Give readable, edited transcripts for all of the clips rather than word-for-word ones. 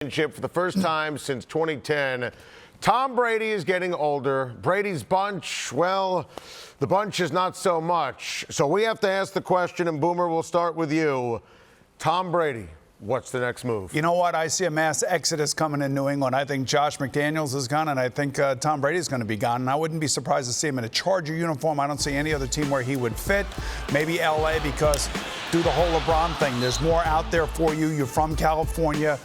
For the first time since 2010, Tom Brady is getting older. Brady's bunch, well, the bunch is not so much. So we have to ask the question, and Boomer, we'll start with you. Tom Brady, what's the next move? You know what? I see a mass exodus coming in New England. I think Josh McDaniels is gone, and I think Tom Brady is going to be gone. And I wouldn't be surprised to see him in a Charger uniform. I don't see any other team where he would fit. Maybe L.A. because do the whole LeBron thing. There's more out there for you. You're from California.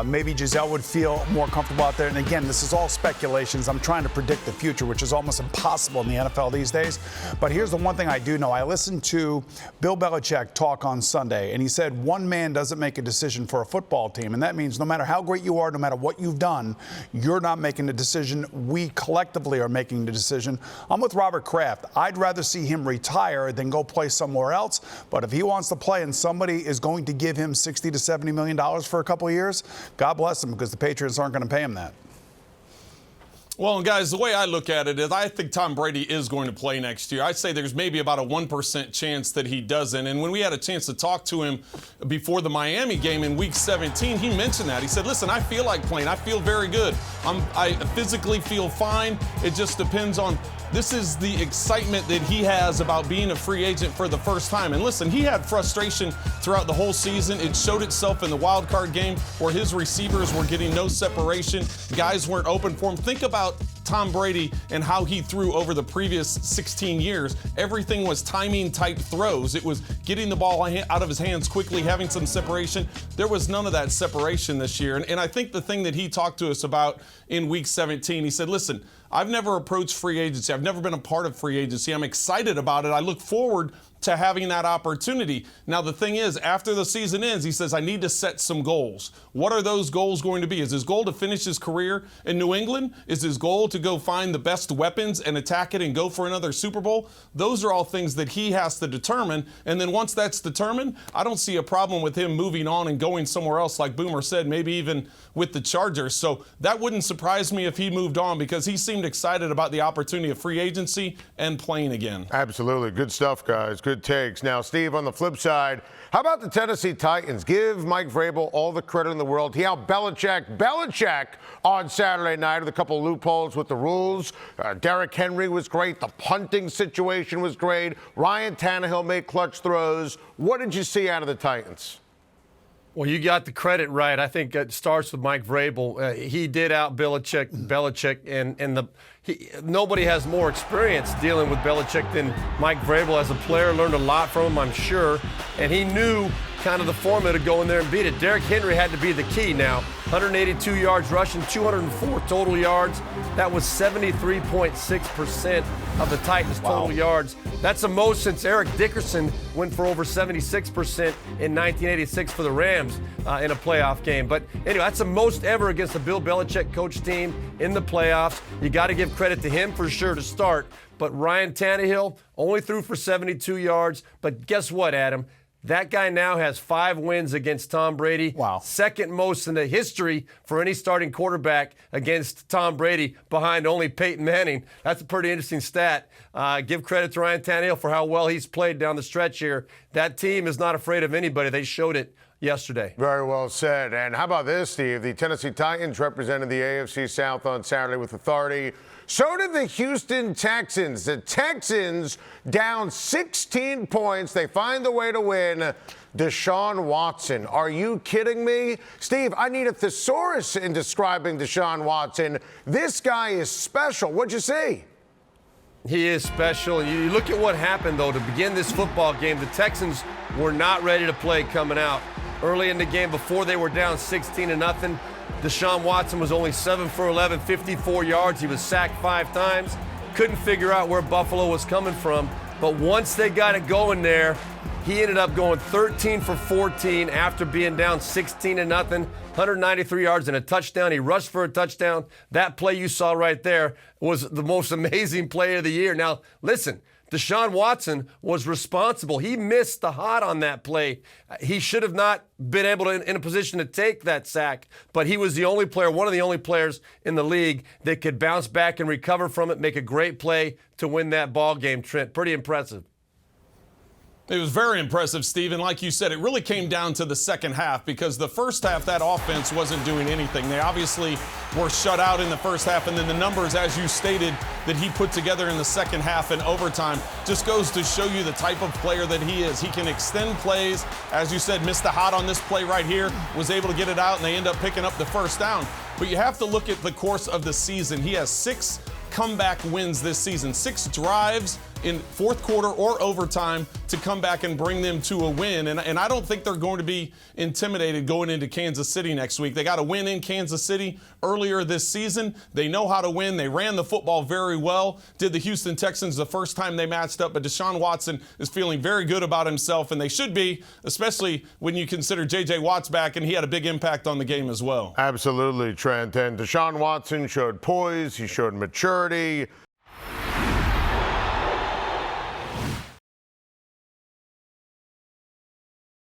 Maybe Giselle would feel more comfortable out there. And again, this is all speculations. I'm trying to predict the future, which is almost impossible in the NFL these days. But here's the one thing I do know. I listened to Bill Belichick talk on Sunday, and he said one man doesn't make a decision for a football team. And that means no matter how great you are, no matter what you've done, you're not making the decision. We collectively are making the decision. I'm with Robert Kraft. I'd rather see him retire than go play somewhere else. But if he wants to play and somebody is going to give him $60 to $70 million for a couple of years, God bless him, because the Patriots aren't going to pay him that. Well, guys, the way I look at it is I think Tom Brady is going to play next year. I'd say there's maybe about a 1% chance that he doesn't. And when we had a chance to talk to him before the Miami game in Week 17, he mentioned that. He said, listen, I feel like playing. I feel very good. I physically feel fine. It just depends on this is the excitement that he has about being a free agent for the first time. And listen, he had frustration throughout the whole season. It showed itself in the wild card game where his receivers were getting no separation. Guys weren't open for him. Think about Tom Brady and how he threw over the previous 16 years. Everything was timing type throws. It was getting the ball out of his hands quickly, having some separation. There was none of that separation this year. And I think the thing that he talked to us about in Week 17, he said, listen, I've never approached free agency. I've never been a part of free agency. I'm excited about it. I look forward to having that opportunity. Now, the thing is, after the season ends, he says, I need to set some goals. What are those goals going to be? Is his goal to finish his career in New England? Is his goal to go find the best weapons and attack it and go for another Super Bowl? Those are all things that he has to determine. And then once that's determined, I don't see a problem with him moving on and going somewhere else, like Boomer said, maybe even with the Chargers. So that wouldn't surprise me if he moved on, because he seemed excited about the opportunity of free agency and playing again. Absolutely. Good stuff, guys. Good takes. Now, Steve, on the flip side, how about the Tennessee Titans? Give Mike Vrabel all the credit in the world. He out Belichick on Saturday night with a couple of loopholes with the rules. Derrick Henry was great. The punting situation was great. Ryan Tannehill made clutch throws. What did you see out of the Titans? Well, you got the credit right. I think it starts with Mike Vrabel. He did out Belichick, and nobody has more experience dealing with Belichick than Mike Vrabel as a player. Learned a lot from him, I'm sure, and he knew kind of the formula to go in there and beat it. Derrick Henry had to be the key now. 182 yards rushing, 204 total yards. That was 73.6% of the Titans' total yards. That's the most since Eric Dickerson went for over 76% in 1986 for the Rams in a playoff game. But anyway, that's the most ever against a Bill Belichick coach team in the playoffs. You got to give credit to him for sure to start. But Ryan Tannehill only threw for 72 yards. But guess what, Adam? That guy now has 5 wins against Tom Brady. Wow. Second most in the history for any starting quarterback against Tom Brady, behind only Peyton Manning. That's a pretty interesting stat. Give credit to Ryan Tannehill for how well he's played down the stretch here. That team is not afraid of anybody. They showed it yesterday. Very well said. And how about this, Steve? The Tennessee Titans represented the AFC South on Saturday with authority. So did the Houston Texans. The Texans down 16 points. They find the way to win. Deshaun Watson. Are you kidding me? Steve, I need a thesaurus in describing Deshaun Watson. This guy is special. What'd you see? He is special. You look at what happened, though, to begin this football game. The Texans were not ready to play coming out. Early in the game, before they were down 16-0, Deshaun Watson was only 7 for 11, 54 yards. He was sacked 5 times. Couldn't figure out where Buffalo was coming from. But once they got it going there, he ended up going 13 for 14 after being down 16-0, 193 yards and a touchdown. He rushed for a touchdown. That play you saw right there was the most amazing play of the year. Now, listen, Deshaun Watson was responsible. He missed the hot on that play. He should have not been able to in a position to take that sack, but he was the only player, one of the only players in the league that could bounce back and recover from it, make a great play to win that ball game, Trent. Pretty impressive. It was very impressive, Steve. And like you said, it really came down to the second half because the first half, that offense wasn't doing anything. They obviously were shut out in the first half. And then the numbers, as you stated, that he put together in the second half and overtime just goes to show you the type of player that he is. He can extend plays. As you said, missed the hot on this play right here, was able to get it out, and they end up picking up the first down. But you have to look at the course of the season. He has 6 comeback wins this season, 6 drives in fourth quarter or overtime to come back and bring them to a win. And I don't think they're going to be intimidated going into Kansas City next week. They got a win in Kansas City earlier this season. They know how to win. They ran the football very well. Did the Houston Texans the first time they matched up. But Deshaun Watson is feeling very good about himself, and they should be, especially when you consider J.J. Watt's back, and he had a big impact on the game as well. Absolutely, Trent. And Deshaun Watson showed poise. He showed maturity.